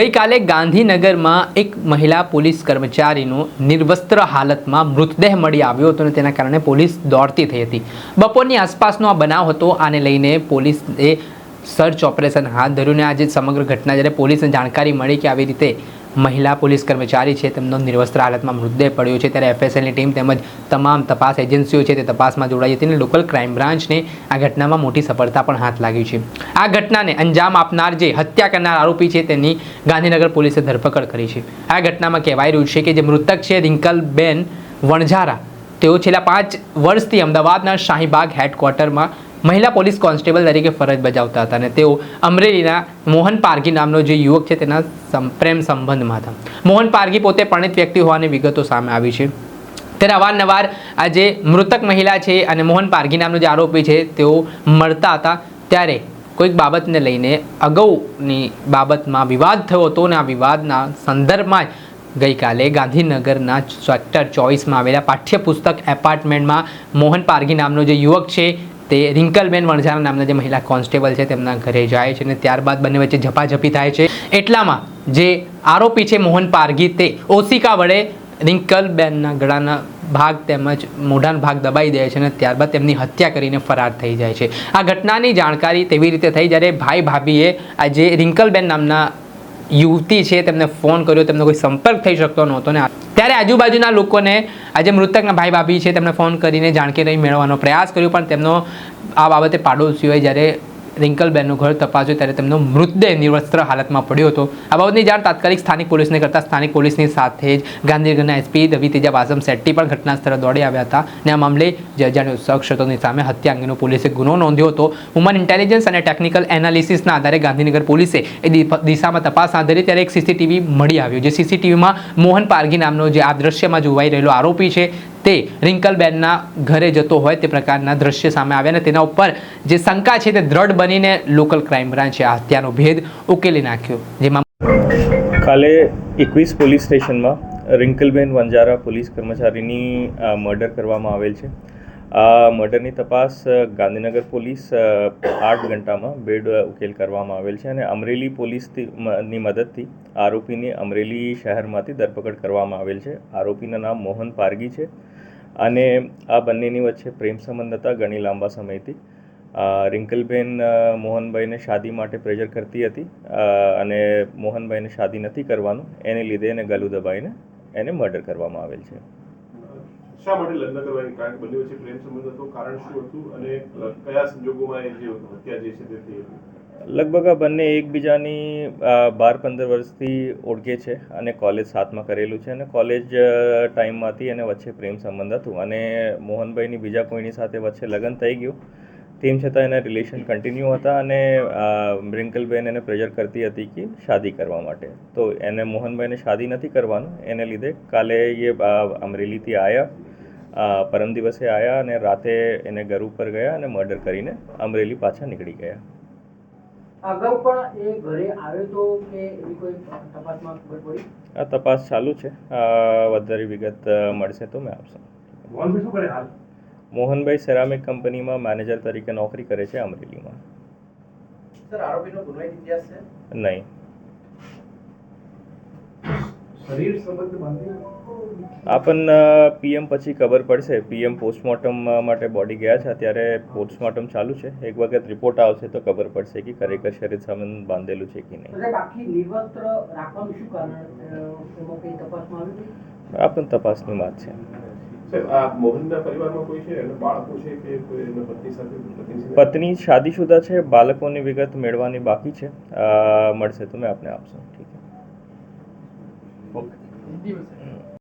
ગઈકાલે ગાંધીનગરમાં એક મહિલા પોલીસ કર્મચારીનો નિર્વસ્ત્ર હાલતમાં મૃતદેહ મળી આવ્યો હતો અને તેના કારણે પોલીસ દોડતી થઈ હતી. બપોરની આસપાસનો આ બનાવ હતો. આને લઈને પોલીસે સર્ચ ઓપરેશન હાથ ધર્યું અને આજે સમગ્ર ઘટના જ્યારે પોલીસને જાણકારી મળી કે આવી રીતે મહિલા પોલીસ કર્મચારી છે તેમનો નિર્વસ્ત્ર હાલતમાં મૃતદેહ પડ્યો છે ત્યારે એફએસએલની ટીમ તેમજ તમામ તપાસ એજન્સીઓ છે તે તપાસમાં જોડાઈ હતી અને લોકલ ક્રાઇમ બ્રાન્ચને આ ઘટનામાં મોટી સફળતા પણ હાથ લાગી છે. આ ઘટનાને અંજામ આપનાર જે હત્યા કરનાર આરોપી છે તેની ગાંધીનગર પોલીસે ધરપકડ કરી છે. આ ઘટનામાં કહેવાય રહ્યું છે કે જે મૃતક છે રિંકલબેન વણઝારા તેઓ છેલ્લા 5 વર્ષથી અમદાવાદના શાહીબાગ હેડક્વાર્ટરમાં મહિલા પોલીસ કોન્સ્ટેબલ તરીકે ફરજ બજાવતા હતા અને તેઓ અમરેલીના મોહન પારઘી નામનો જે યુવક છે તેના પ્રેમ સંબંધમાં હતા. મોહન પારઘી પોતે પરિણીત વ્યક્તિ હોવાની વિગતો સામે આવી છે. ત્યારે અવારનવાર આ જે મૃતક મહિલા છે અને મોહન પારઘી નામનો જે આરોપી છે તેઓ મળતા હતા ત્યારે કોઈક બાબતને લઈને અગાઉની બાબતમાં વિવાદ થયો હતો અને આ વિવાદના સંદર્ભમાં જ ગઈકાલે ગાંધીનગરના સેક્ટર 24માં આવેલા પાઠ્યપુસ્તક એપાર્ટમેન્ટમાં મોહન પારઘી નામનો જે યુવક છે તે રિંકલબેન વણઝારા નામના જે મહિલા કોન્સ્ટેબલ છે તેમના ઘરે જાય છે અને ત્યારબાદ બંને વચ્ચે ઝપાઝપી થાય છે. એટલામાં જે આરોપી છે મોહન પારઘી તે ઓશિકા વડે રિંકલબેનના ગળાના ભાગ તેમજ મોઢાનો ભાગ દબાઈ દે છે અને ત્યારબાદ તેમની હત્યા કરીને ફરાર થઈ જાય છે. આ ઘટનાની જાણકારી તેવી રીતે થઈ જ્યારે ભાઈ ભાભીએ આ જે રિંકલબેન નામના યુવતી છે તેમને ફોન કર્યો, તેમનો કોઈ સંપર્ક થઈ શકતો નહોતો ને ત્યારે આજુબાજુના લોકોને આજે મૃતકના ભાઈ ભાભી છે તેમને ફોન કરીને જાણકારી મેળવવાનો પ્રયાસ કર્યો પણ તેમનો આ બાબતે પાડોશીઓએ જ્યારે રિંકલબેનનું ઘર તપાસ્યું ત્યારે તેમનો મૃતદેહ નિર્વસ્ત્ર હાલતમાં પડ્યો હતો. આ બાબતની જાણ તાત્કાલિક સ્થાનિક પોલીસને કરતાં સ્થાનિક પોલીસની સાથે જ ગાંધીનગરના એસપી રવિ તેજા વાસમ શેટ્ટી પણ ઘટના સ્થળે દોડી આવ્યા હતા અને આ મામલે જે અજાણ્યો શખ્સ હતો તેની સામે હત્યા અંગેનો પોલીસે ગુનો નોંધ્યો હતો. હ્યુમન ઇન્ટેલિજન્સ અને ટેકનિકલ એનાલિસિસના આધારે ગાંધીનગર પોલીસે એ દિશામાં તપાસ હાથ ધરી ત્યારે એક સીસીટીવી મળી આવ્યો. જે સીસીટીવીમાં મોહન પારઘી નામનો જે આ દ્રશ્યમાં જોવાઈ રહેલો આરોપી છે તે રિંકલબેનના ઘરે જતો હોય તે પ્રકારના દ્રશ્ય સામે આવ્યા અને તેના ઉપર જે શંકા છે તે દ્રઢ બનીને લોકલ ક્રાઇમ બ્રાન્ચે આ હત્યાનો ભેદ ઉકેલી નાખ્યો. જેમાં કાલે 21 પોલીસ સ્ટેશનમાં રિંકલબેન વણઝારા પોલીસ કર્મચારીની મર્ડર કરવામાં આવેલ છે. આ મર્ડરની તપાસ ગાંધીનગર પોલીસ 8 ઘંટામાં બેડ ઉકેલ કરવામાં આવેલ છે અને અમરેલી પોલીસની મદદથી આરોપીની અમરેલી શહેરમાંથી ધરપકડ કરવામાં આવેલ છે. આરોપીના નામ મોહન પારઘી છે અને આ બંનેની વચ્ચે પ્રેમ સંબંધ હતા ઘણી લાંબા સમયથી. રિંકલબેન મોહનભાઈને શાદી માટે પ્રેશર કરતી હતી અને મોહનભાઈને શાદી નથી કરવાનું એને લીધે એને ગળું દબાઈને એને મર્ડર કરવામાં આવેલ છે. શા માટે લગ્ન કરવાની કારણ બંને વચ્ચે પ્રેમ સંબંધ હતો, કારણ શું હતું અને કયા સંજોગોમાં એ જે હત્યા જે છે તે થઈ હતી? લગભગ આ બંને એકબીજાની 12-15 વર્ષથી ઓળખે છે અને કોલેજ સાથમાં કરેલું છે અને કોલેજ ટાઈમમાંથી એને વચ્ચે પ્રેમ સંબંધ હતું અને મોહનભાઈની બીજા કોઈની સાથે વચ્ચે લગ્ન થઈ ગયું. તેમ છતાં એના રિલેશન કન્ટિન્યુ હતા અને રિંકલબેન એને પ્રેશર કરતી હતી કે શાદી કરવા માટે. તો એને મોહનભાઈને શાદી નથી કરવાનું એને લીધે કાલે એ અમરેલીથી આવ્યા, પરમ દિવસે આવ્યા અને રાતે એને ઘર ઉપર ગયા અને મર્ડર કરીને અમરેલી પાછા નીકળી ગયા. અગાઉ પણ એ ઘરે આવ્યો તો કે એવી કોઈ તપાસમાં ખબર પડી? આ તપાસ ચાલુ છે. વધારે વિગત મળશે તો મેં આપશો. મોહનભાઈ શું કરે હાલ? મોહનભાઈ સેરામિક કંપનીમાં મેનેજર તરીકે નોકરી કરે છે અમરેલીમાં. સર, આરોપીનો ગુનાહિત ઇતિહાસ છે? નહીં. શરીર સંબંધ બાંધી આપણ પીએમ પછી ખબર પડશે. પીએમ પોસ્ટમોર્ટમ માટે બોડી ગયા છે, અત્યારે પોસ્ટમોર્ટમ ચાલુ છે. એક વખત રિપોર્ટ આવશે તો ખબર પડશે કે ખરેખર શરીર સંબંધ બાંધેલું છે કે નહીં. બાકી નિર્વસ્ત્ર રાખવાનું શું કારણ એમાં કઈ તપાસમાં આવ્યું? આ પણ તપાસની વાત છે. આ મોહનના પરિવારમાં કોઈ છે, એના બાળકો છે કે કોઈ એના પત્ની સાથે? પત્ની શાદીશુદા છે. બાળકોની વિગત મેળવવાની બાકી છે. મળશે તો મેં આપને આપશું. ઠીક છે. ઓકે.